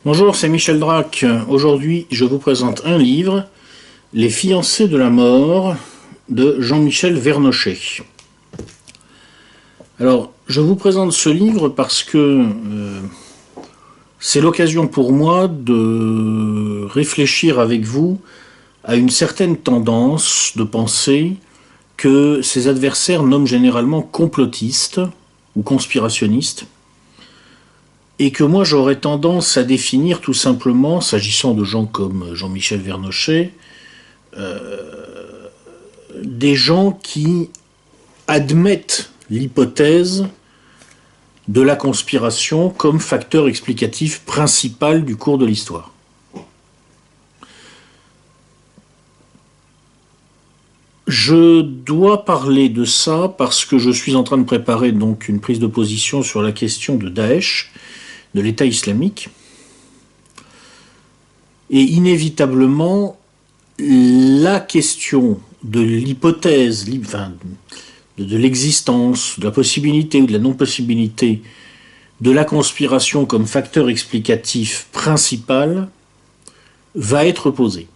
Bonjour, c'est Michel Drac. Aujourd'hui, je vous présente un livre, Les fiancés de la mort, de Jean-Michel Vernochet. Alors, je vous présente ce livre parce que c'est l'occasion pour moi de réfléchir avec vous à une certaine tendance de pensée que ses adversaires nomment généralement complotiste ou conspirationniste, et que moi j'aurais tendance à définir tout simplement, s'agissant de gens comme Jean-Michel Vernochet, des gens qui admettent l'hypothèse de la conspiration comme facteur explicatif principal du cours de l'histoire. Je dois parler de ça parce que je suis en train de préparer donc une prise de position sur la question de Daesh, de l'État islamique. Et inévitablement, la question de l'hypothèse, de l'existence, de la possibilité ou de la non-possibilité de la conspiration comme facteur explicatif principal va être posée.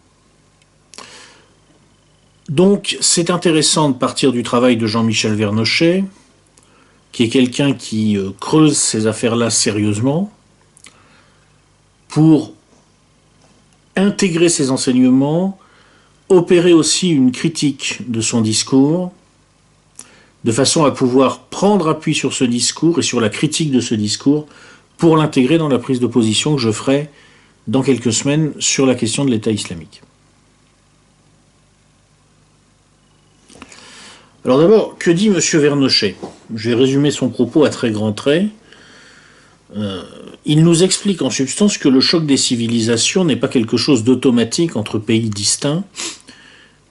Donc c'est intéressant de partir du travail de Jean-Michel Vernochet, qui est quelqu'un qui creuse ces affaires-là sérieusement, pour intégrer ses enseignements, opérer aussi une critique de son discours, de façon à pouvoir prendre appui sur ce discours et sur la critique de ce discours pour l'intégrer dans la prise de position que je ferai dans quelques semaines sur la question de l'État islamique. Alors d'abord, que dit M. Vernochet? Je vais résumer son propos à très grands traits. Il nous explique en substance que le choc des civilisations n'est pas quelque chose d'automatique entre pays distincts,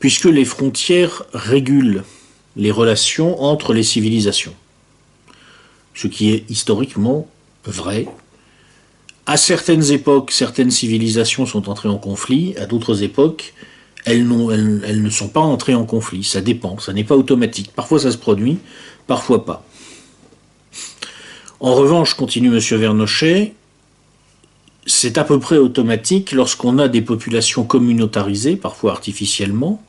puisque les frontières régulent les relations entre les civilisations. Ce qui est historiquement vrai. À certaines époques, certaines civilisations sont entrées en conflit, à d'autres époques, elles ne sont pas entrées en conflit. Ça dépend, ça n'est pas automatique. Parfois ça se produit, parfois pas. En revanche, continue M. Vernochet, c'est à peu près automatique lorsqu'on a des populations communautarisées, parfois artificiellement,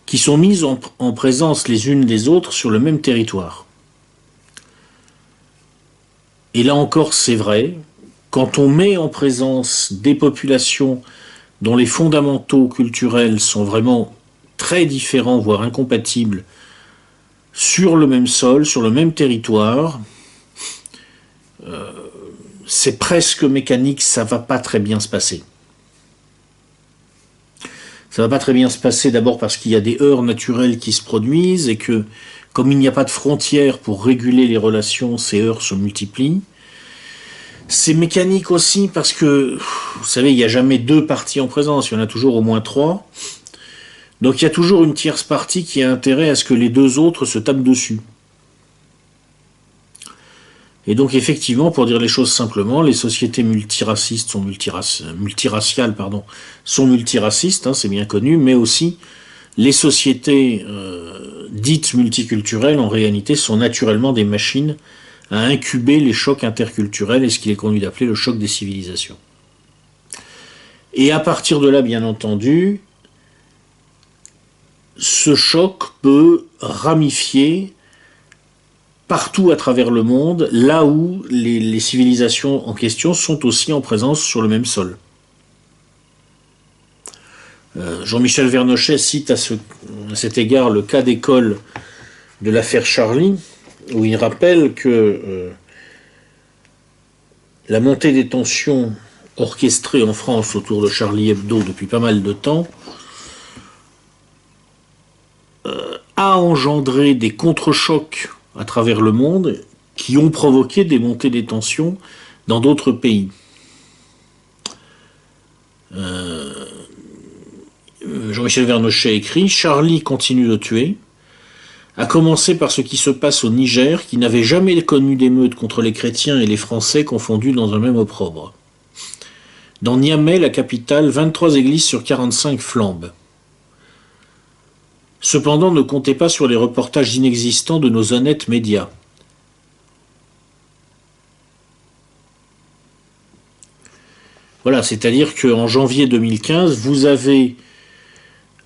qui sont mises en présence les unes des autres sur le même territoire. Et là encore, c'est vrai, quand on met en présence des populations dont les fondamentaux culturels sont vraiment très différents, voire incompatibles, sur le même sol, sur le même territoire, c'est presque mécanique, ça va pas très bien se passer. Ça va pas très bien se passer d'abord parce qu'il y a des heurts naturels qui se produisent et que, comme il n'y a pas de frontières pour réguler les relations, ces heurts se multiplient. C'est mécanique aussi parce que, vous savez, il n'y a jamais deux parties en présence, il y en a toujours au moins trois. Donc il y a toujours une tierce partie qui a intérêt à ce que les deux autres se tapent dessus. Et donc effectivement, pour dire les choses simplement, les sociétés multiracistes sont multiraciales, sont multiracistes, hein, c'est bien connu, mais aussi les sociétés dites multiculturelles, en réalité, sont naturellement des machines à incuber les chocs interculturels et ce qu'il est convenu d'appeler le choc des civilisations. Et à partir de là, bien entendu, ce choc peut ramifier partout à travers le monde, là où les civilisations en question sont aussi en présence sur le même sol. Jean-Michel Vernochet cite à cet égard le cas d'école de l'affaire Charlie, où il rappelle que la montée des tensions orchestrées en France autour de Charlie Hebdo depuis pas mal de temps a engendré des contre-chocs à travers le monde qui ont provoqué des montées des tensions dans d'autres pays. Jean-Michel Vernochet écrit « Charlie continue de tuer, à commencer par ce qui se passe au Niger, qui n'avait jamais connu d'émeute contre les chrétiens et les Français confondus dans un même opprobre. Dans Niamey, la capitale, 23 églises sur 45 flambent. Cependant, ne comptez pas sur les reportages inexistants de nos honnêtes médias. Voilà, c'est-à-dire qu'en janvier 2015, vous avez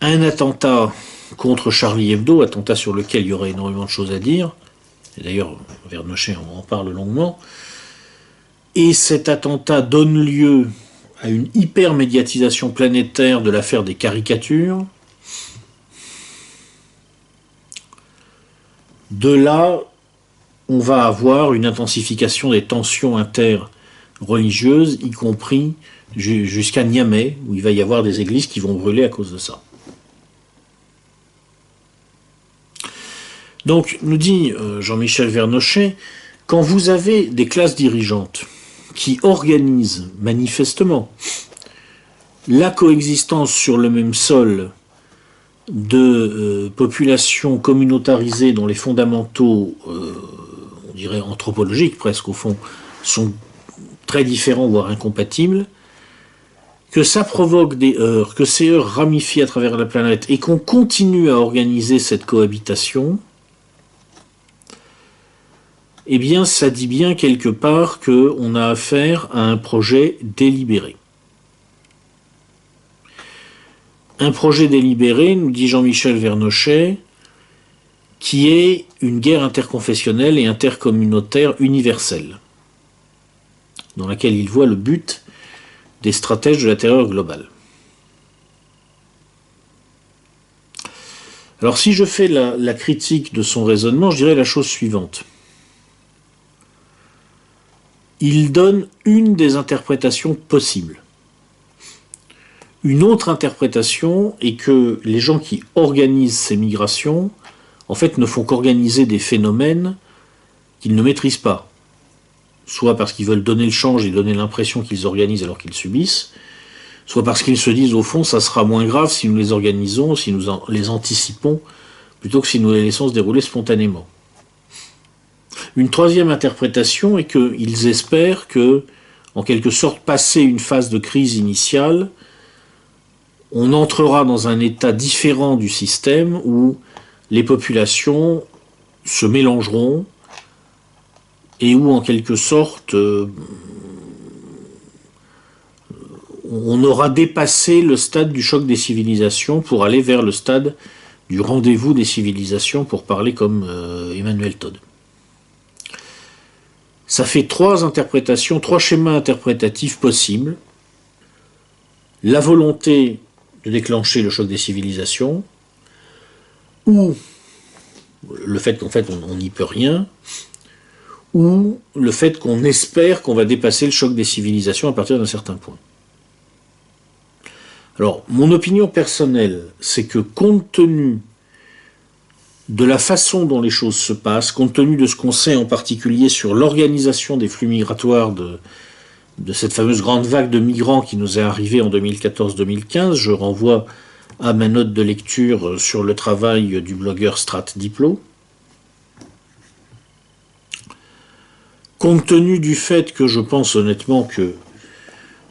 un attentat contre Charlie Hebdo, attentat sur lequel il y aurait énormément de choses à dire. Et d'ailleurs, Vernochet en parle longuement. Et cet attentat donne lieu à une hyper-médiatisation planétaire de l'affaire des caricatures. De là, on va avoir une intensification des tensions interreligieuses, y compris jusqu'à Niamey, où il va y avoir des églises qui vont brûler à cause de ça. Donc, nous dit Jean-Michel Vernochet, quand vous avez des classes dirigeantes qui organisent manifestement la coexistence sur le même sol de populations communautarisées dont les fondamentaux, on dirait anthropologiques presque au fond, sont très différents, voire incompatibles, que ça provoque des heurts, que ces heurts ramifient à travers la planète et qu'on continue à organiser cette cohabitation, eh bien, ça dit bien quelque part qu'on a affaire à un projet délibéré. Un projet délibéré, nous dit Jean-Michel Vernochet, qui est une guerre interconfessionnelle et intercommunautaire universelle, dans laquelle il voit le but des stratèges de la terreur globale. Alors si je fais la critique de son raisonnement, je dirais la chose suivante. Il donne une des interprétations possibles. Une autre interprétation est que les gens qui organisent ces migrations, en fait, ne font qu'organiser des phénomènes qu'ils ne maîtrisent pas. Soit parce qu'ils veulent donner le change et donner l'impression qu'ils organisent alors qu'ils subissent, soit parce qu'ils se disent au fond ça sera moins grave si nous les organisons, si nous les anticipons, plutôt que si nous les laissons se dérouler spontanément. Une troisième interprétation est qu'ils espèrent que, en quelque sorte, passé une phase de crise initiale, on entrera dans un état différent du système où les populations se mélangeront et où, en quelque sorte, on aura dépassé le stade du choc des civilisations pour aller vers le stade du rendez-vous des civilisations, pour parler comme Emmanuel Todd. Ça fait trois interprétations, trois schémas interprétatifs possibles. La volonté de déclencher le choc des civilisations, ou le fait qu'en fait on n'y peut rien, ou le fait qu'on espère qu'on va dépasser le choc des civilisations à partir d'un certain point. Alors, mon opinion personnelle, c'est que compte tenu de la façon dont les choses se passent, compte tenu de ce qu'on sait en particulier sur l'organisation des flux migratoires de cette fameuse grande vague de migrants qui nous est arrivée en 2014-2015, je renvoie à ma note de lecture sur le travail du blogueur Strat Diplo. Compte tenu du fait que je pense honnêtement que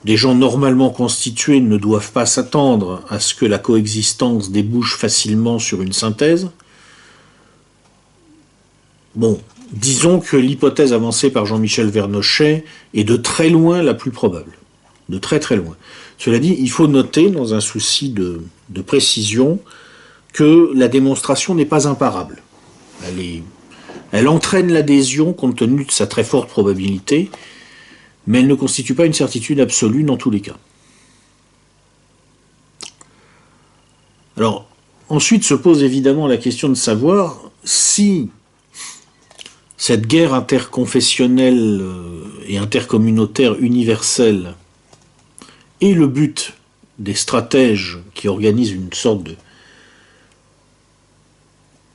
des gens normalement constitués ne doivent pas s'attendre à ce que la coexistence débouche facilement sur une synthèse, bon, disons que l'hypothèse avancée par Jean-Michel Vernochet est de très loin la plus probable. De très très loin. Cela dit, il faut noter, dans un souci de précision, que la démonstration n'est pas imparable. Elle entraîne l'adhésion compte tenu de sa très forte probabilité, mais elle ne constitue pas une certitude absolue dans tous les cas. Alors, ensuite se pose évidemment la question de savoir si cette guerre interconfessionnelle et intercommunautaire universelle est le but des stratèges qui organisent une sorte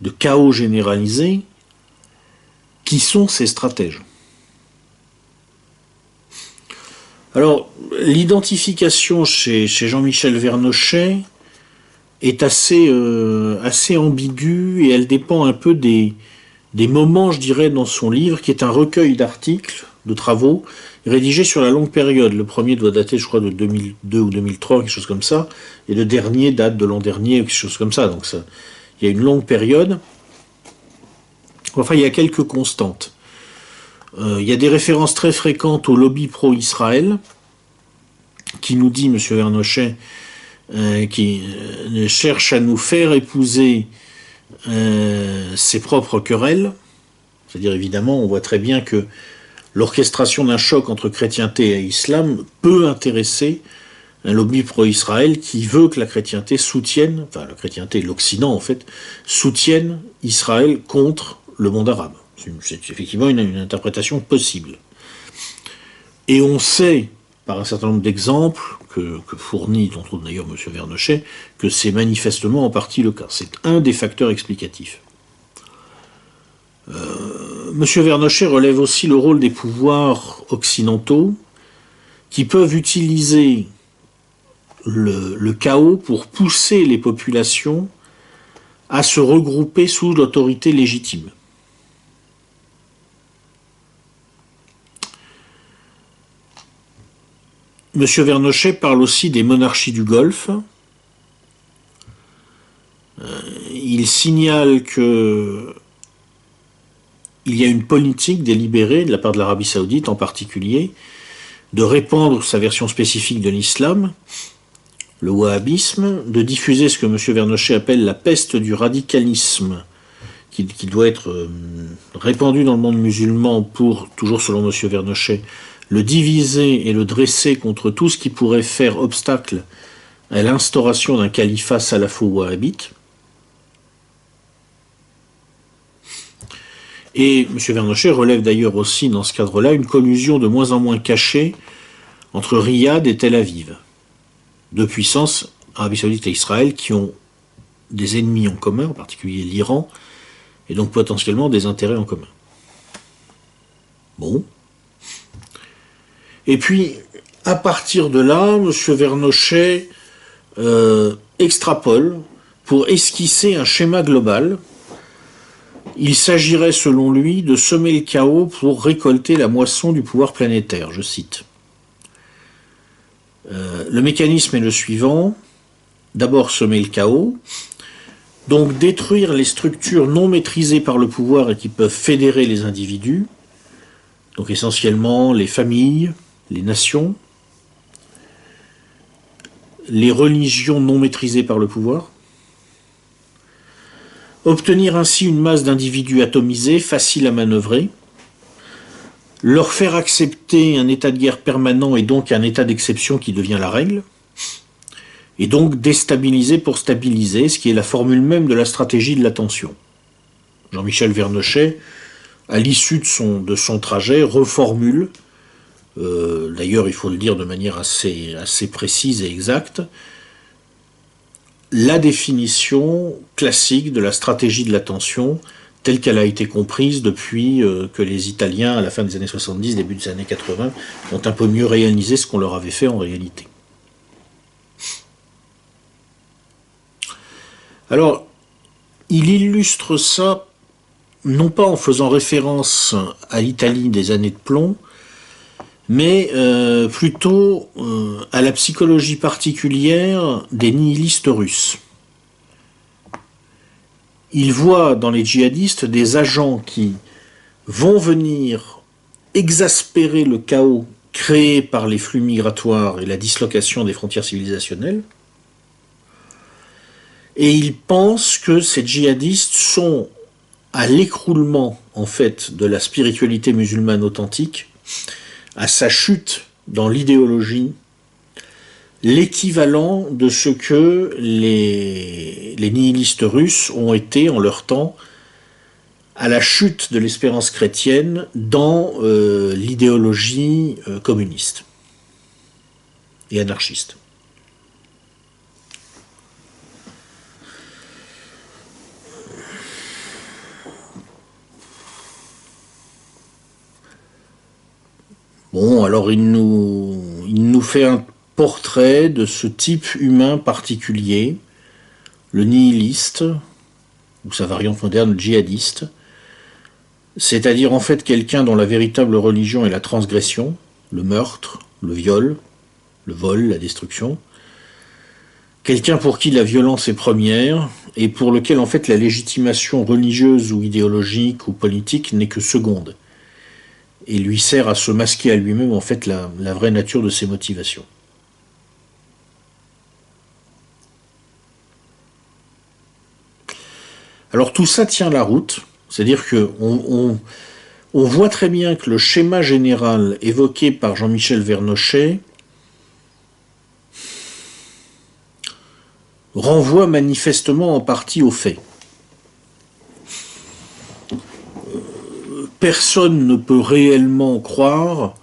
de chaos généralisé. Qui sont ces stratèges? Alors, l'identification chez Jean-Michel Vernochet est assez ambiguë et elle dépend un peu des moments, je dirais, dans son livre, qui est un recueil d'articles, de travaux, rédigés sur la longue période. Le premier doit dater, je crois, de 2002 ou 2003, quelque chose comme ça, et le dernier date de l'an dernier, quelque chose comme ça. Donc ça, il y a une longue période. Enfin, il y a quelques constantes. Il y a des références très fréquentes au lobby pro-Israël, qui nous dit, M. Vernochet, qui cherche à nous faire épouser ses propres querelles. C'est-à-dire, évidemment, on voit très bien que l'orchestration d'un choc entre chrétienté et islam peut intéresser un lobby pro-Israël qui veut que la chrétienté soutienne, enfin la chrétienté, l'Occident en fait, soutienne Israël contre le monde arabe. C'est effectivement une interprétation possible. Et on sait, par un certain nombre d'exemples, que fournit, entre autres d'ailleurs M. Vernochet, que c'est manifestement en partie le cas. C'est un des facteurs explicatifs. M. Vernochet relève aussi le rôle des pouvoirs occidentaux qui peuvent utiliser le chaos pour pousser les populations à se regrouper sous l'autorité légitime. M. Vernochet parle aussi des monarchies du Golfe. Il signale que il y a une politique délibérée de la part de l'Arabie Saoudite en particulier de répandre sa version spécifique de l'islam, le wahhabisme, de diffuser ce que M. Vernochet appelle la peste du radicalisme, qui doit être répandue dans le monde musulman pour, toujours selon M. Vernochet, le diviser et le dresser contre tout ce qui pourrait faire obstacle à l'instauration d'un califat salafo-wahhabite. Et M. Vernochet relève d'ailleurs aussi dans ce cadre-là une collusion de moins en moins cachée entre Riyad et Tel Aviv. Deux puissances, Arabie Saoudite et Israël, qui ont des ennemis en commun, en particulier l'Iran, et donc potentiellement des intérêts en commun. Bon. Et puis, à partir de là, M. Vernochet extrapole pour esquisser un schéma global. Il s'agirait, selon lui, de semer le chaos pour récolter la moisson du pouvoir planétaire, je cite. Le mécanisme est le suivant. D'abord, semer le chaos. Donc, détruire les structures non maîtrisées par le pouvoir et qui peuvent fédérer les individus. Donc, essentiellement, les familles, les nations, les religions non maîtrisées par le pouvoir. Obtenir ainsi une masse d'individus atomisés, faciles à manœuvrer, leur faire accepter un état de guerre permanent et donc un état d'exception qui devient la règle, et donc déstabiliser pour stabiliser, ce qui est la formule même de la stratégie de l'attention. Jean-Michel Vernochet, à l'issue de son trajet, reformule, d'ailleurs il faut le dire de manière assez précise et exacte, la définition classique de la stratégie de l'attention telle qu'elle a été comprise depuis que les Italiens, à la fin des années 70, début des années 80, ont un peu mieux réalisé ce qu'on leur avait fait en réalité. Alors, il illustre ça, non pas en faisant référence à l'Italie des années de plomb, mais plutôt à la psychologie particulière des nihilistes russes. Il voit dans les djihadistes des agents qui vont venir exaspérer le chaos créé par les flux migratoires et la dislocation des frontières civilisationnelles, et il pense que ces djihadistes sont à l'écroulement en fait de la spiritualité musulmane authentique, à sa chute dans l'idéologie, l'équivalent de ce que les nihilistes russes ont été en leur temps à la chute de l'espérance chrétienne dans l'idéologie communiste et anarchiste. Bon, alors il nous fait un portrait de ce type humain particulier, le nihiliste, ou sa variante moderne, le djihadiste, c'est-à-dire en fait quelqu'un dont la véritable religion est la transgression, le meurtre, le viol, le vol, la destruction, quelqu'un pour qui la violence est première, et pour lequel en fait la légitimation religieuse ou idéologique ou politique n'est que seconde, et lui sert à se masquer à lui-même en fait la vraie nature de ses motivations. Alors tout ça tient la route, c'est-à-dire que on voit très bien que le schéma général évoqué par Jean-Michel Vernochet renvoie manifestement en partie aux faits. Personne ne peut réellement croire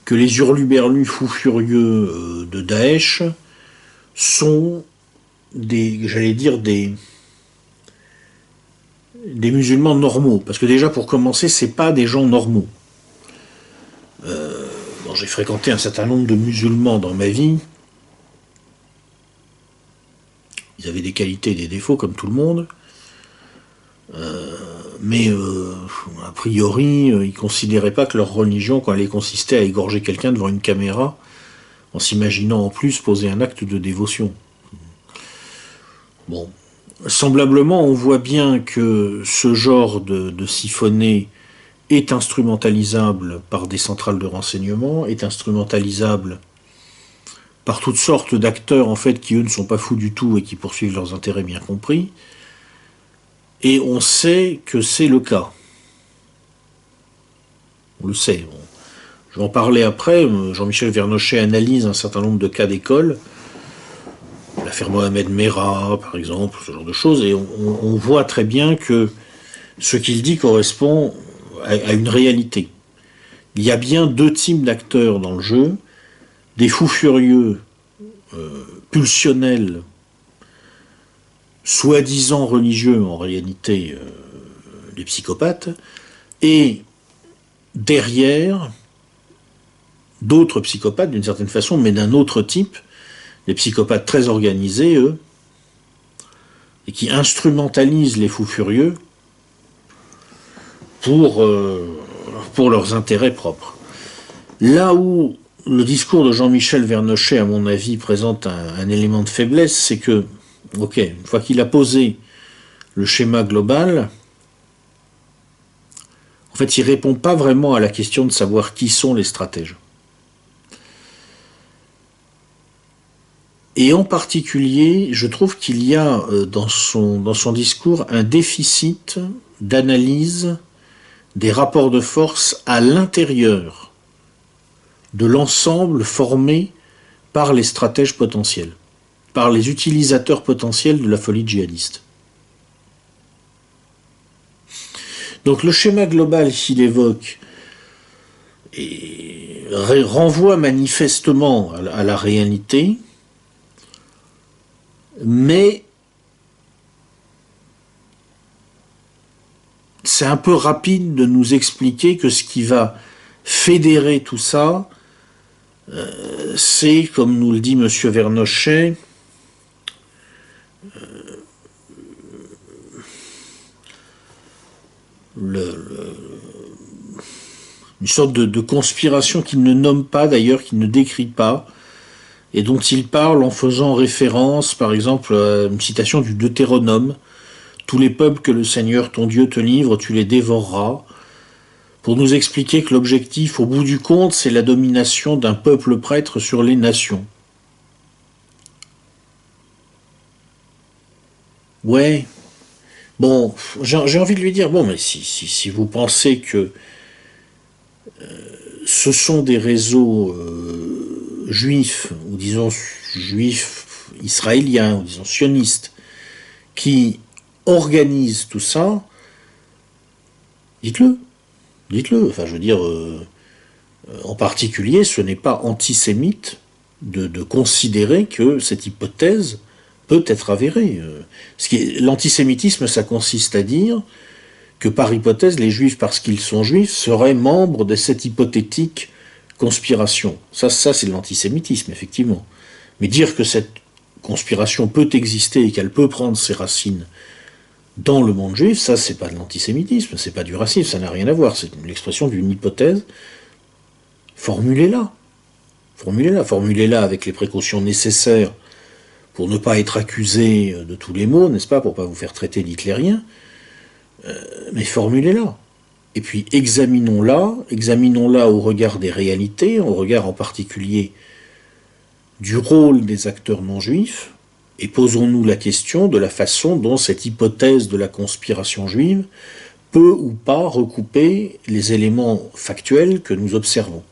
que les hurluberlus fous furieux de Daesh sont j'allais dire, des musulmans normaux. Parce que déjà, pour commencer, c'est pas des gens normaux. Bon, j'ai fréquenté un certain nombre de musulmans dans ma vie. Ils avaient des qualités et des défauts, comme tout le monde. Mais a priori, ils considéraient pas que leur religion, quand elle allait consister à égorger quelqu'un devant une caméra, en s'imaginant en plus poser un acte de dévotion. Bon. Semblablement, on voit bien que ce genre de siphonné est instrumentalisable par des centrales de renseignement, est instrumentalisable par toutes sortes d'acteurs en fait qui eux ne sont pas fous du tout et qui poursuivent leurs intérêts bien compris. Et on sait que c'est le cas. On le sait. Bon. Je vais en parler après. Jean-Michel Vernochet analyse un certain nombre de cas d'école. L'affaire Mohamed Merah, par exemple, ce genre de choses. Et on voit très bien que ce qu'il dit correspond à une réalité. Il y a bien deux types d'acteurs dans le jeu. Des fous furieux, pulsionnels, soi-disant religieux, en réalité des psychopathes, et derrière d'autres psychopathes d'une certaine façon, mais d'un autre type, des psychopathes très organisés, eux, et qui instrumentalisent les fous furieux pour leurs intérêts propres. Là où le discours de Jean-Michel Vernochet, à mon avis, présente un élément de faiblesse, c'est que, ok, une fois qu'il a posé le schéma global, en fait, il ne répond pas vraiment à la question de savoir qui sont les stratèges. Et en particulier, je trouve qu'il y a dans son discours un déficit d'analyse des rapports de force à l'intérieur de l'ensemble formé par les stratèges potentiels, par les utilisateurs potentiels de la folie djihadiste. Donc le schéma global qu'il évoque renvoie manifestement à la réalité, mais c'est un peu rapide de nous expliquer que ce qui va fédérer tout ça, c'est, comme nous le dit M. Vernochet, une sorte de conspiration qu'il ne nomme pas d'ailleurs, qu'il ne décrit pas, et dont il parle en faisant référence, par exemple, à une citation du Deutéronome. « Tous les peuples que le Seigneur ton Dieu te livre, tu les dévoreras », pour nous expliquer que l'objectif, au bout du compte, c'est la domination d'un peuple prêtre sur les nations. Ouais. Bon, j'ai envie de lui dire, bon, mais si vous pensez que ce sont des réseaux juifs, ou disons juifs israéliens, ou disons sionistes, qui organisent tout ça, dites-le. Dites-le. Enfin, je veux dire, en particulier, ce n'est pas antisémite de considérer que cette hypothèse peut être avérée. L'antisémitisme, ça consiste à dire que par hypothèse, les juifs, parce qu'ils sont juifs, seraient membres de cette hypothétique conspiration. Ça c'est de l'antisémitisme, effectivement. Mais dire que cette conspiration peut exister et qu'elle peut prendre ses racines dans le monde juif, ça c'est pas de l'antisémitisme, c'est pas du racisme, ça n'a rien à voir, c'est l'expression d'une hypothèse. Formulez-la. Formulez-la avec les précautions nécessaires pour ne pas être accusé de tous les maux, n'est-ce pas, pour pas vous faire traiter d'hitlérien, mais formulez-la. Et puis examinons-la au regard des réalités, au regard en particulier du rôle des acteurs non juifs, Et posons-nous la question de la façon dont cette hypothèse de la conspiration juive peut ou pas recouper les éléments factuels que nous observons.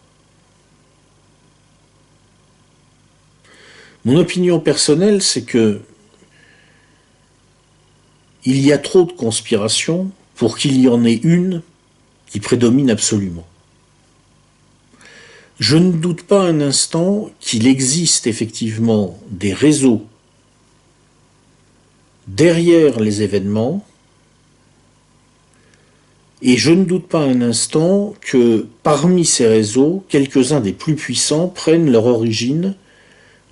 Mon opinion personnelle, c'est que il y a trop de conspirations pour qu'il y en ait une qui prédomine absolument. Je ne doute pas un instant qu'il existe effectivement des réseaux derrière les événements, et je ne doute pas un instant que parmi ces réseaux, quelques-uns des plus puissants prennent leur origine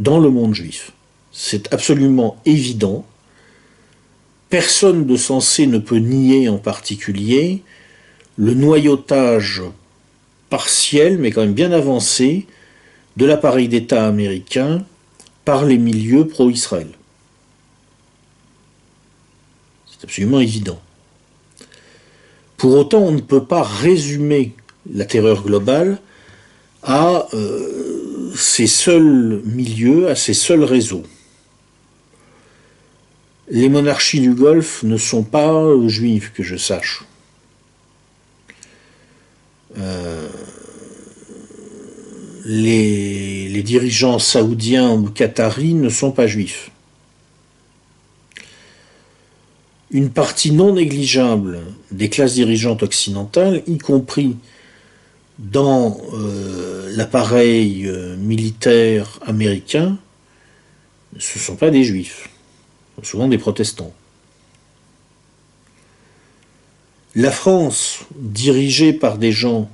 dans le monde juif. C'est absolument évident. Personne de sensé ne peut nier en particulier le noyautage partiel, mais quand même bien avancé, de l'appareil d'État américain par les milieux pro-Israël. C'est absolument évident. Pour autant, on ne peut pas résumer la terreur globale à ces seuls milieux, à ces seuls réseaux. Les monarchies du Golfe ne sont pas juives, que je sache. Les dirigeants saoudiens ou qataris ne sont pas juifs. Une partie non négligeable des classes dirigeantes occidentales, y compris dans l'appareil militaire américain, ce ne sont pas des juifs, ce sont souvent des protestants. La France, dirigée par des gens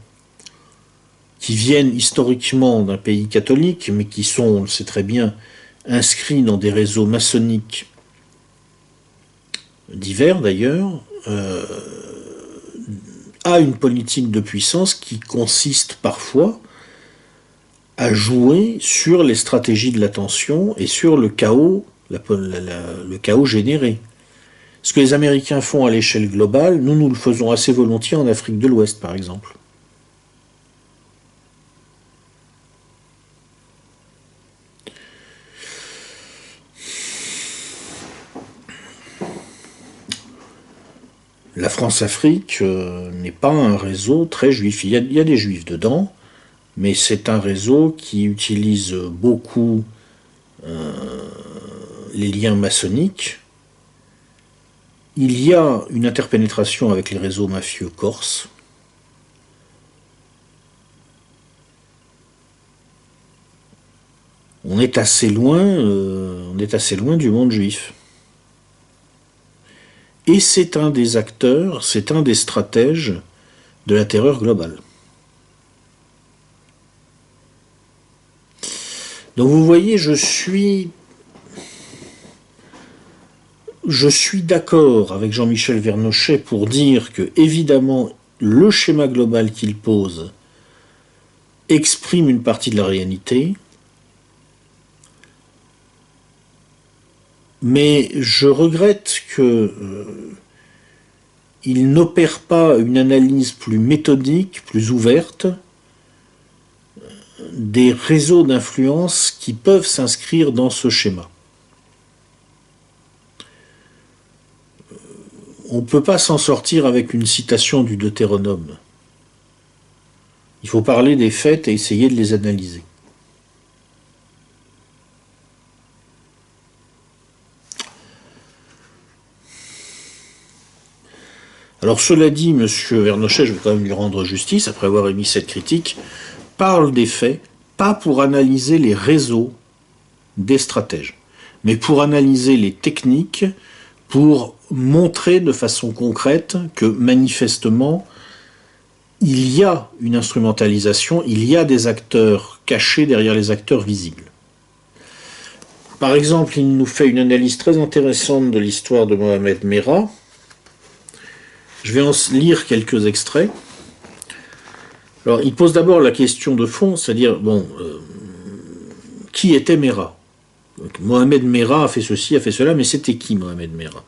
qui viennent historiquement d'un pays catholique, mais qui sont, on le sait très bien, inscrits dans des réseaux maçonniques divers d'ailleurs, a une politique de puissance qui consiste parfois à jouer sur les stratégies de l'attention et sur le chaos, le chaos généré. Ce que les Américains font à l'échelle globale, nous le faisons assez volontiers en Afrique de l'Ouest, par exemple. La France-Afrique n'est pas un réseau très juif. Il y a des juifs dedans, mais c'est un réseau qui utilise beaucoup les liens maçonniques. Il y a une interpénétration avec les réseaux mafieux corses. On est assez loin du monde juif. Et c'est un des acteurs, c'est un des stratèges de la terreur globale. Donc vous voyez, je suis d'accord avec Jean-Michel Vernochet pour dire que, évidemment, le schéma global qu'il pose exprime une partie de la réalité, mais je regrette qu'il n'opère pas une analyse plus méthodique, plus ouverte, des réseaux d'influence qui peuvent s'inscrire dans ce schéma. On ne peut pas s'en sortir avec une citation du Deutéronome. Il faut parler des faits et essayer de les analyser. Alors cela dit, M. Vernochet, je vais quand même lui rendre justice, après avoir émis cette critique, parle des faits, pas pour analyser les réseaux des stratèges, mais pour analyser les techniques, pour montrer de façon concrète que manifestement, il y a une instrumentalisation, il y a des acteurs cachés derrière les acteurs visibles. Par exemple, il nous fait une analyse très intéressante de l'histoire de Mohamed Merah. Je vais en lire quelques extraits. Alors, il pose d'abord la question de fond, c'est-à-dire, qui était Merah? Donc, Mohamed Merah a fait ceci, a fait cela, mais c'était qui Mohamed Merah?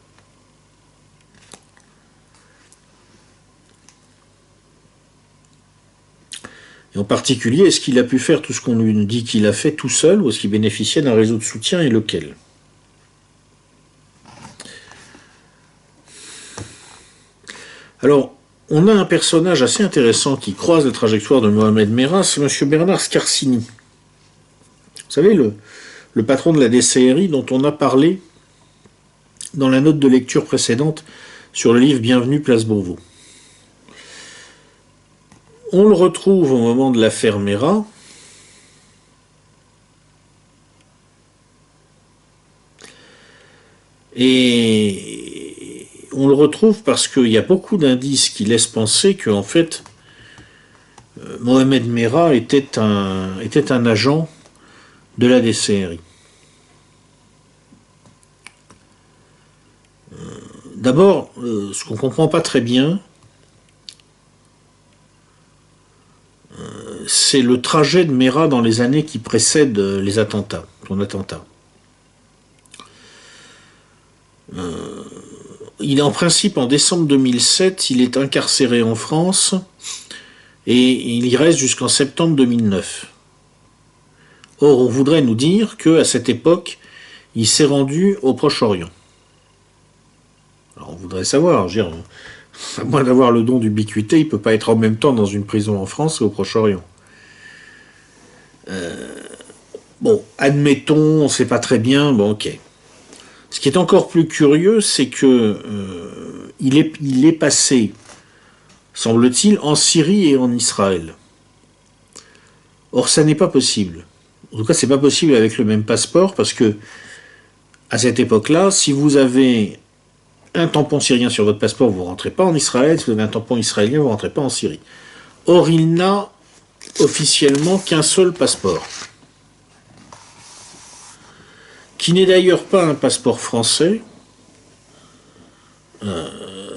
Et en particulier, est-ce qu'il a pu faire tout ce qu'on lui dit qu'il a fait tout seul, ou est-ce qu'il bénéficiait d'un réseau de soutien, et lequel? Alors, on a un personnage assez intéressant qui croise la trajectoire de Mohamed Merah, c'est M. Bernard Scarsini. Vous savez, le patron de la DCRI dont on a parlé dans la note de lecture précédente sur le livre Bienvenue Place Beauvau. On le retrouve au moment de l'affaire Merah. Et on le retrouve parce qu'il y a beaucoup d'indices qui laissent penser que, en fait, Mohamed Merah était un agent de la DCRI. D'abord, ce qu'on ne comprend pas très bien, c'est le trajet de Merah dans les années qui précèdent les attentats, son attentat. Il est en principe en décembre 2007, il est incarcéré en France et il y reste jusqu'en septembre 2009. Or, on voudrait nous dire qu'à cette époque, il s'est rendu au Proche-Orient. Alors, on voudrait savoir, à moins d'avoir le don d'ubiquité, il ne peut pas être en même temps dans une prison en France et au Proche-Orient. Bon, admettons, on ne sait pas très bien, bon, ok. Ce qui est encore plus curieux, c'est que il est passé, semble-t-il, en Syrie et en Israël. Or, ça n'est pas possible. En tout cas, c'est pas possible avec le même passeport, parce que à cette époque-là, si vous avez un tampon syrien sur votre passeport, vous ne rentrez pas en Israël. Si vous avez un tampon israélien, vous ne rentrez pas en Syrie. Or, il n'a officiellement qu'un seul passeport, qui n'est d'ailleurs pas un passeport français,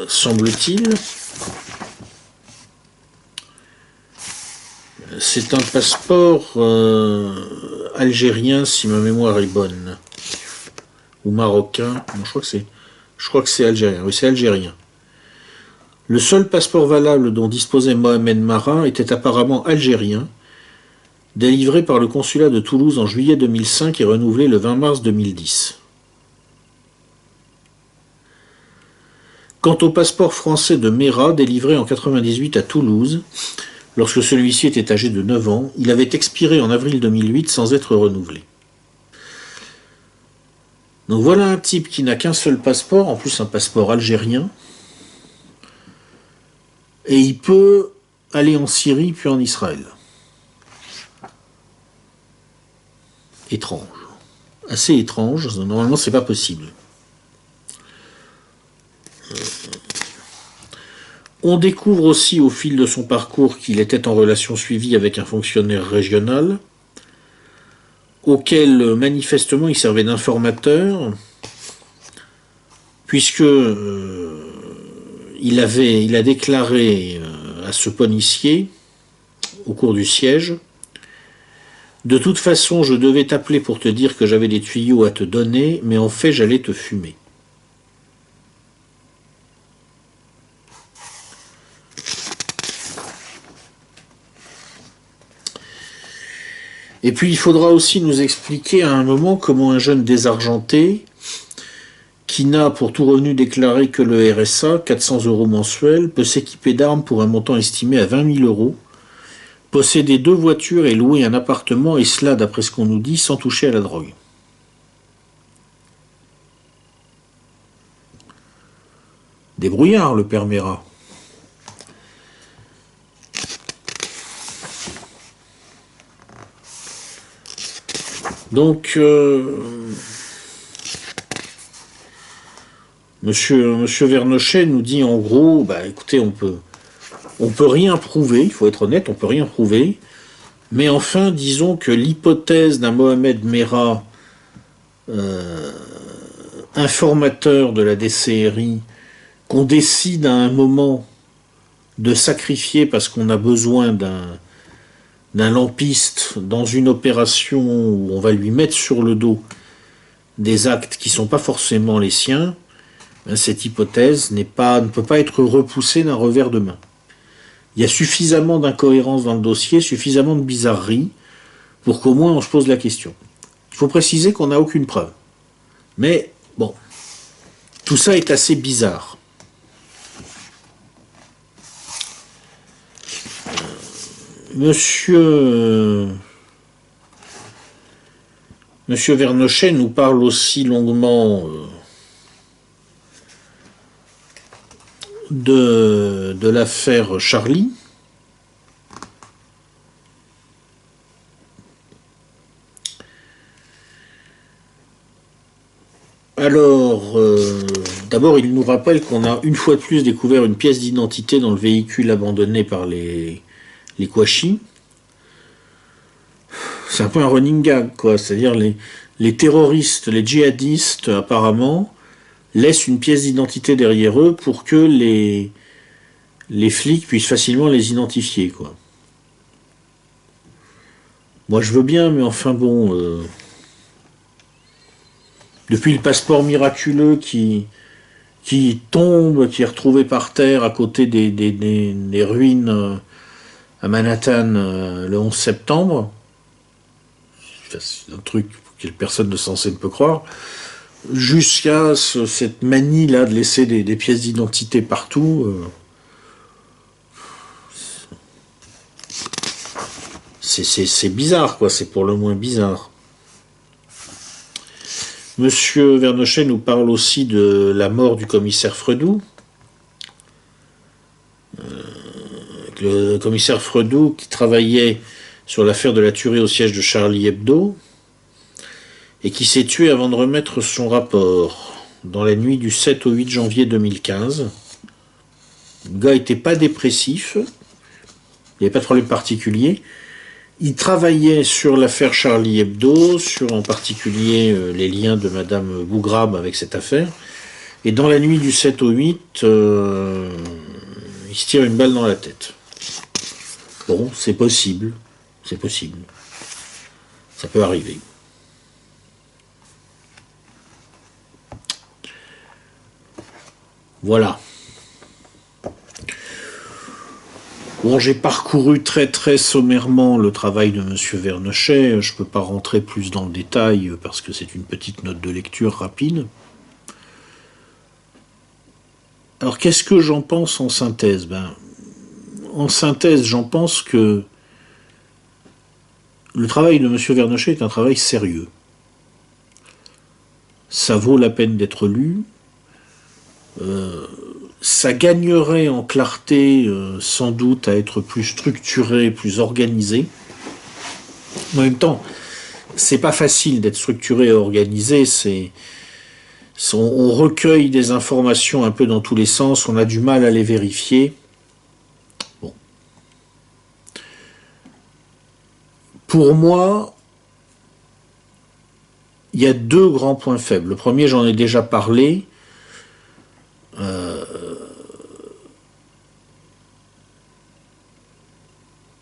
semble-t-il. C'est un passeport algérien, si ma mémoire est bonne, ou marocain. Non, je crois que c'est algérien. Oui, c'est algérien. Le seul passeport valable dont disposait Mohamed Merah était apparemment algérien, délivré par le consulat de Toulouse en juillet 2005 et renouvelé le 20 mars 2010. Quant au passeport français de Merah, délivré en 1998 à Toulouse, lorsque celui-ci était âgé de 9 ans, il avait expiré en avril 2008 sans être renouvelé. Donc voilà un type qui n'a qu'un seul passeport, en plus un passeport algérien, et il peut aller en Syrie puis en Israël. Étrange. Assez étrange, normalement c'est pas possible. On découvre aussi au fil de son parcours qu'il était en relation suivie avec un fonctionnaire régional, auquel manifestement il servait d'informateur, puisque il a déclaré à ce policier, au cours du siège, « De toute façon, je devais t'appeler pour te dire que j'avais des tuyaux à te donner, mais en fait, j'allais te fumer. » Et puis, il faudra aussi nous expliquer à un moment comment un jeune désargenté, qui n'a pour tout revenu déclaré que le RSA, 400 € mensuels, peut s'équiper d'armes pour un montant estimé à 20 000 €, posséder 2 voitures et louer un appartement, et cela, d'après ce qu'on nous dit, sans toucher à la drogue. Débrouillard, le père Merah. Donc, Monsieur Vernochet nous dit en gros, bah écoutez, on peut rien prouver, il faut être honnête, on peut rien prouver, mais enfin, disons que l'hypothèse d'un Mohamed Merah, informateur de la DCRI, qu'on décide à un moment de sacrifier parce qu'on a besoin d'un lampiste dans une opération où on va lui mettre sur le dos des actes qui ne sont pas forcément les siens, cette hypothèse ne peut pas être repoussée d'un revers de main. Il y a suffisamment d'incohérences dans le dossier, suffisamment de bizarreries, pour qu'au moins on se pose la question. Il faut préciser qu'on n'a aucune preuve. Mais, bon, tout ça est assez bizarre. Monsieur Vernochet nous parle aussi longuement de l'affaire Charlie. Alors, d'abord, il nous rappelle qu'on a une fois de plus découvert une pièce d'identité dans le véhicule abandonné par les Kouachi. C'est un peu un running gag, quoi. C'est-à-dire les terroristes, les djihadistes, apparemment, laissent une pièce d'identité derrière eux pour que les flics puissent facilement les identifier, quoi. Moi, je veux bien, mais enfin bon... Depuis le passeport miraculeux qui tombe, qui est retrouvé par terre à côté des ruines à Manhattan le 11 septembre, c'est un truc que personne de sensé ne peut croire, jusqu'à cette manie-là de laisser des pièces d'identité partout. C'est bizarre, quoi, c'est pour le moins bizarre. Monsieur Vernochet nous parle aussi de la mort du commissaire Fredoux. Le commissaire Fredoux qui travaillait sur l'affaire de la tuerie au siège de Charlie Hebdo et qui s'est tué avant de remettre son rapport dans la nuit du 7 au 8 janvier 2015. Le gars n'était pas dépressif, il n'y avait pas de problème particulier. Il travaillait sur l'affaire Charlie Hebdo, sur en particulier les liens de Madame Bougram avec cette affaire. Et dans la nuit du 7 au 8, il se tire une balle dans la tête. Bon, c'est possible. C'est possible. Ça peut arriver. Voilà. Bon, j'ai parcouru très très sommairement le travail de Monsieur Vernochet. Je ne peux pas rentrer plus dans le détail parce que c'est une petite note de lecture rapide. Alors, qu'est-ce que j'en pense en synthèse? En synthèse, j'en pense que le travail de Monsieur Vernochet est un travail sérieux. Ça vaut la peine d'être lu. Ça gagnerait en clarté, sans doute, à être plus structuré, plus organisé. En même temps, c'est pas facile d'être structuré et organisé. On recueille des informations un peu dans tous les sens, on a du mal à les vérifier. Bon. Pour moi, il y a deux grands points faibles. Le premier, j'en ai déjà parlé.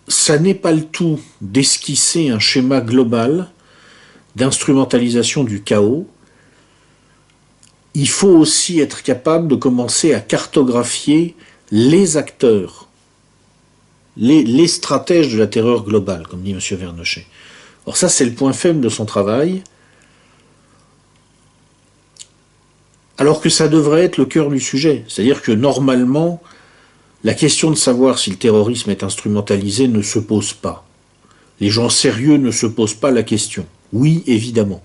Ça n'est pas le tout d'esquisser un schéma global d'instrumentalisation du chaos. Il faut aussi être capable de commencer à cartographier les acteurs, les stratèges de la terreur globale, comme dit M. Vernochet. Or ça, c'est le point faible de son travail, alors que ça devrait être le cœur du sujet. C'est-à-dire que normalement, la question de savoir si le terrorisme est instrumentalisé ne se pose pas. Les gens sérieux ne se posent pas la question. Oui, évidemment.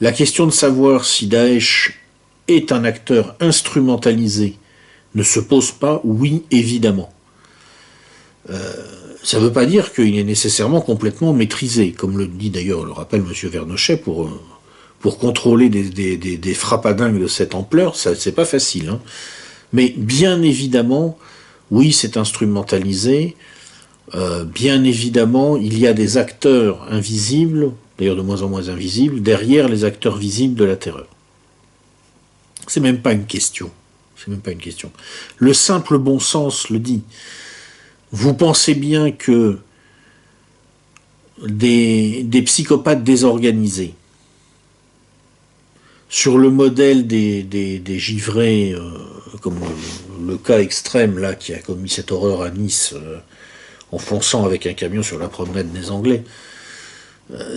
La question de savoir si Daesh est un acteur instrumentalisé ne se pose pas. Oui, évidemment. Ça ne veut pas dire qu'il est nécessairement complètement maîtrisé, comme le dit d'ailleurs, le rappelle M. Vernochet, pour contrôler des frappadingues de cette ampleur, c'est pas facile. Hein. Mais bien évidemment, oui, c'est instrumentalisé. Bien évidemment, il y a des acteurs invisibles, d'ailleurs de moins en moins invisibles, derrière les acteurs visibles de la terreur. C'est même pas une question. C'est même pas une question. Le simple bon sens le dit. Vous pensez bien que des psychopathes désorganisés, sur le modèle des givrés, comme le cas extrême là qui a commis cette horreur à Nice, en fonçant avec un camion sur la promenade des Anglais,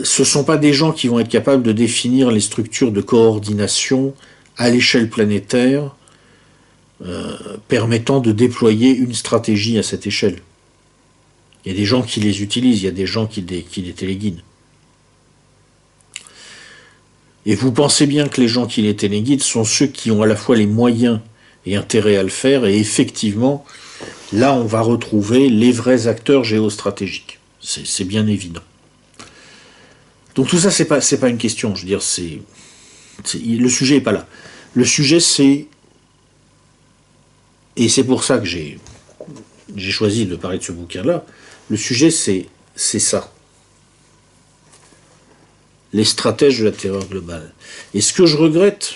ce ne sont pas des gens qui vont être capables de définir les structures de coordination à l'échelle planétaire permettant de déployer une stratégie à cette échelle. Il y a des gens qui les utilisent, il y a des gens qui les téléguident. Et vous pensez bien que les gens qui les téléguident sont ceux qui ont à la fois les moyens et intérêt à le faire, et effectivement, là on va retrouver les vrais acteurs géostratégiques. C'est bien évident. Donc tout ça, c'est pas une question, je veux dire, le sujet n'est pas là. Le sujet, c'est, et c'est pour ça que j'ai choisi de parler de ce bouquin-là, le sujet, c'est ça. Les stratèges de la terreur globale. Et ce que je regrette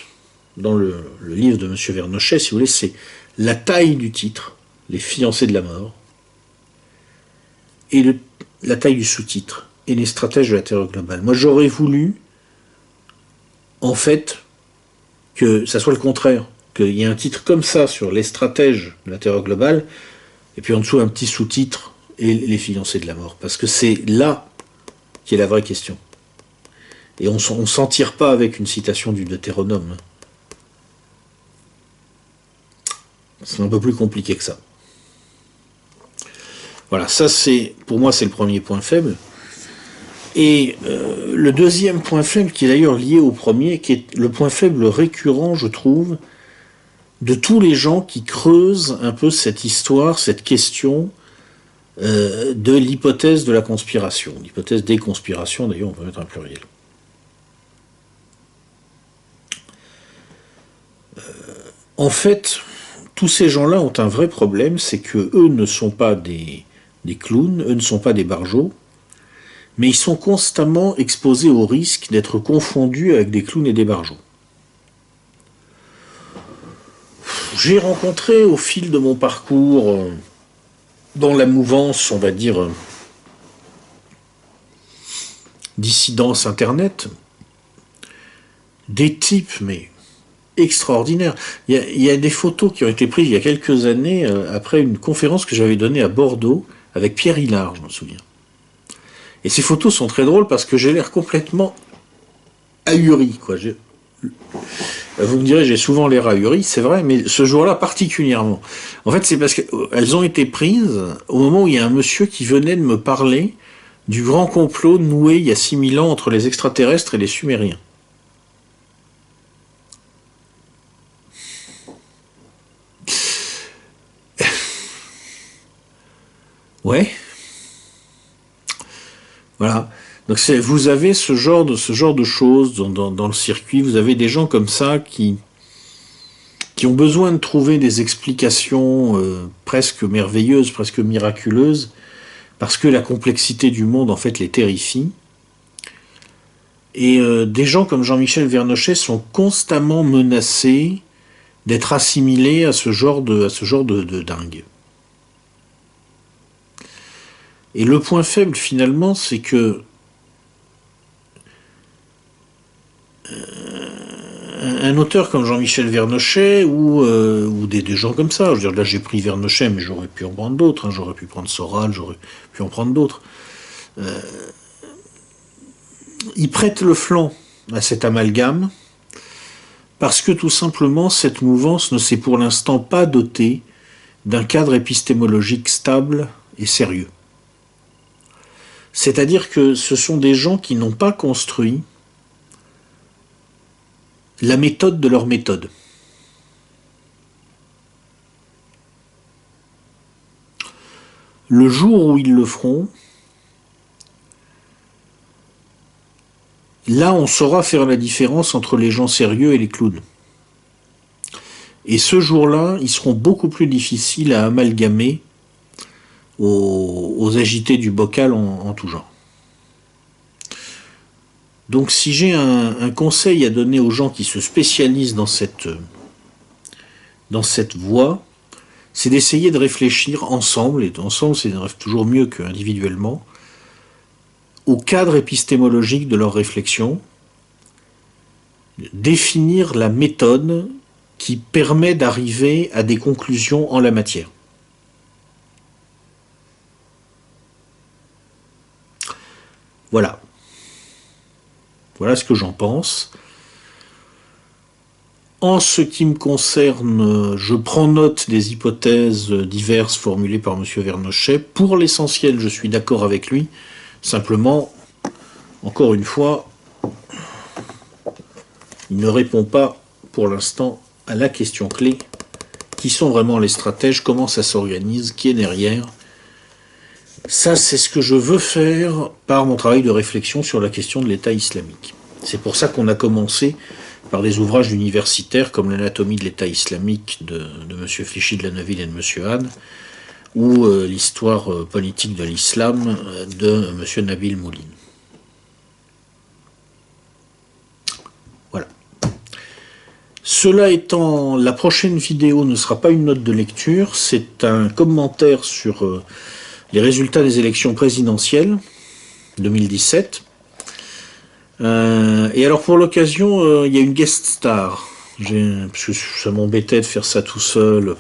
dans le livre de M. Vernochet, si vous voulez, c'est la taille du titre, Les fiancés de la mort, et la taille du sous-titre, et les stratèges de la terreur globale. Moi, j'aurais voulu, en fait, que ça soit le contraire, qu'il y ait un titre comme ça sur les stratèges de la terreur globale, et puis en dessous un petit sous-titre, et les fiancés de la mort. Parce que c'est là qui est la vraie question. Et on ne s'en tire pas avec une citation du Deutéronome. C'est un peu plus compliqué que ça. Voilà, ça c'est, pour moi, c'est le premier point faible. Et le deuxième point faible, qui est d'ailleurs lié au premier, qui est le point faible récurrent, je trouve, de tous les gens qui creusent un peu cette histoire, cette question de l'hypothèse de la conspiration. L'hypothèse des conspirations, d'ailleurs, on peut mettre un pluriel. En fait, tous ces gens-là ont un vrai problème, c'est que eux ne sont pas des clowns, eux ne sont pas des barjots, mais ils sont constamment exposés au risque d'être confondus avec des clowns et des barjots. J'ai rencontré au fil de mon parcours, dans la mouvance, on va dire, dissidence Internet, des types, mais extraordinaires. Il y a des photos qui ont été prises il y a quelques années, après une conférence que j'avais donnée à Bordeaux, avec Pierre Hillard, je me souviens. Et ces photos sont très drôles parce que j'ai l'air complètement ahuri, quoi. Vous me direz, j'ai souvent l'air ahuri, c'est vrai, mais ce jour-là particulièrement. En fait, c'est parce qu'elles ont été prises au moment où il y a un monsieur qui venait de me parler du grand complot noué il y a 6000 ans entre les extraterrestres et les Sumériens. Ouais. Voilà. Donc vous avez ce genre de choses dans le circuit. Vous avez des gens comme ça qui ont besoin de trouver des explications presque merveilleuses, presque miraculeuses, parce que la complexité du monde, en fait, les terrifie. Et des gens comme Jean-Michel Vernochet sont constamment menacés d'être assimilés à ce genre de dingue. Et le point faible, finalement, c'est que un auteur comme Jean-Michel Vernochet ou des gens comme ça, je veux dire, là j'ai pris Vernochet, mais j'aurais pu en prendre d'autres, hein, j'aurais pu prendre Soral, j'aurais pu en prendre d'autres. Ils prêtent le flanc à cet amalgame parce que tout simplement cette mouvance ne s'est pour l'instant pas dotée d'un cadre épistémologique stable et sérieux. C'est-à-dire que ce sont des gens qui n'ont pas construit la méthode de leur méthode. Le jour où ils le feront, là on saura faire la différence entre les gens sérieux et les clowns. Et ce jour-là, ils seront beaucoup plus difficiles à amalgamer aux agités du bocal en tout genre. Donc si j'ai un conseil à donner aux gens qui se spécialisent dans cette voie, c'est d'essayer de réfléchir ensemble, et ensemble c'est toujours mieux qu'individuellement, au cadre épistémologique de leur réflexion, définir la méthode qui permet d'arriver à des conclusions en la matière. Voilà. Voilà ce que j'en pense. En ce qui me concerne, je prends note des hypothèses diverses formulées par M. Vernochet. Pour l'essentiel, je suis d'accord avec lui. Simplement, encore une fois, il ne répond pas pour l'instant à la question clé. Qui sont vraiment les stratèges? Comment ça s'organise? Qui est derrière? Ça, c'est ce que je veux faire par mon travail de réflexion sur la question de l'État islamique. C'est pour ça qu'on a commencé par des ouvrages universitaires comme l'anatomie de l'État islamique de M. Fichy de la Neuville et de M. Hahn, ou l'histoire politique de l'islam de M. Nabil Mouline. Voilà. Cela étant, la prochaine vidéo ne sera pas une note de lecture, c'est un commentaire sur les résultats des élections présidentielles 2017. Et alors pour l'occasion, il y a une guest star. Parce que ça m'embêtait de faire ça tout seul.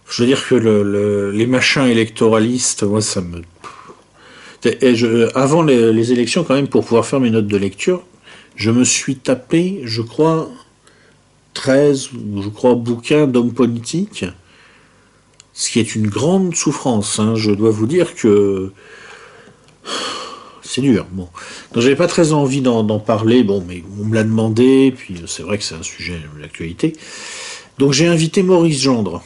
Je veux dire que les machins électoralistes, moi ça me... avant les élections quand même, pour pouvoir faire mes notes de lecture, je me suis tapé, je crois, 13, je crois, bouquins d'hommes politiques. Ce qui est une grande souffrance. Hein. Je dois vous dire que... c'est dur. Bon. Donc j'avais pas très envie d'en parler, bon, mais on me l'a demandé, puis c'est vrai que c'est un sujet d'actualité. Donc j'ai invité Maurice Gendre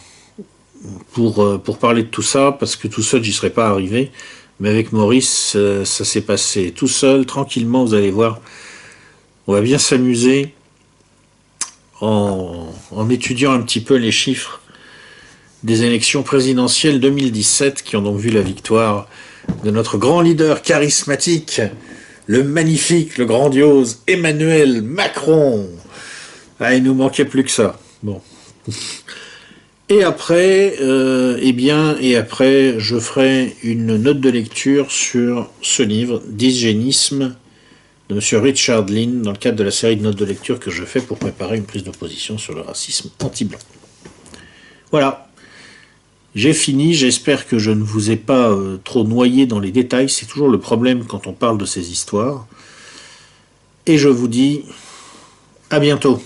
pour parler de tout ça, parce que tout seul j'y serais pas arrivé. Mais avec Maurice, ça s'est passé tout seul, tranquillement, vous allez voir. On va bien s'amuser en étudiant un petit peu les chiffres des élections présidentielles 2017, qui ont donc vu la victoire de notre grand leader charismatique, le magnifique, le grandiose Emmanuel Macron. Ah, il nous manquait plus que ça. Bon. Et après, je ferai une note de lecture sur ce livre, Dysgénisme, de M. Richard Lynn, dans le cadre de la série de notes de lecture que je fais pour préparer une prise de position sur le racisme anti-blanc. Voilà. J'ai fini, j'espère que je ne vous ai pas trop noyé dans les détails, c'est toujours le problème quand on parle de ces histoires. Et je vous dis à bientôt.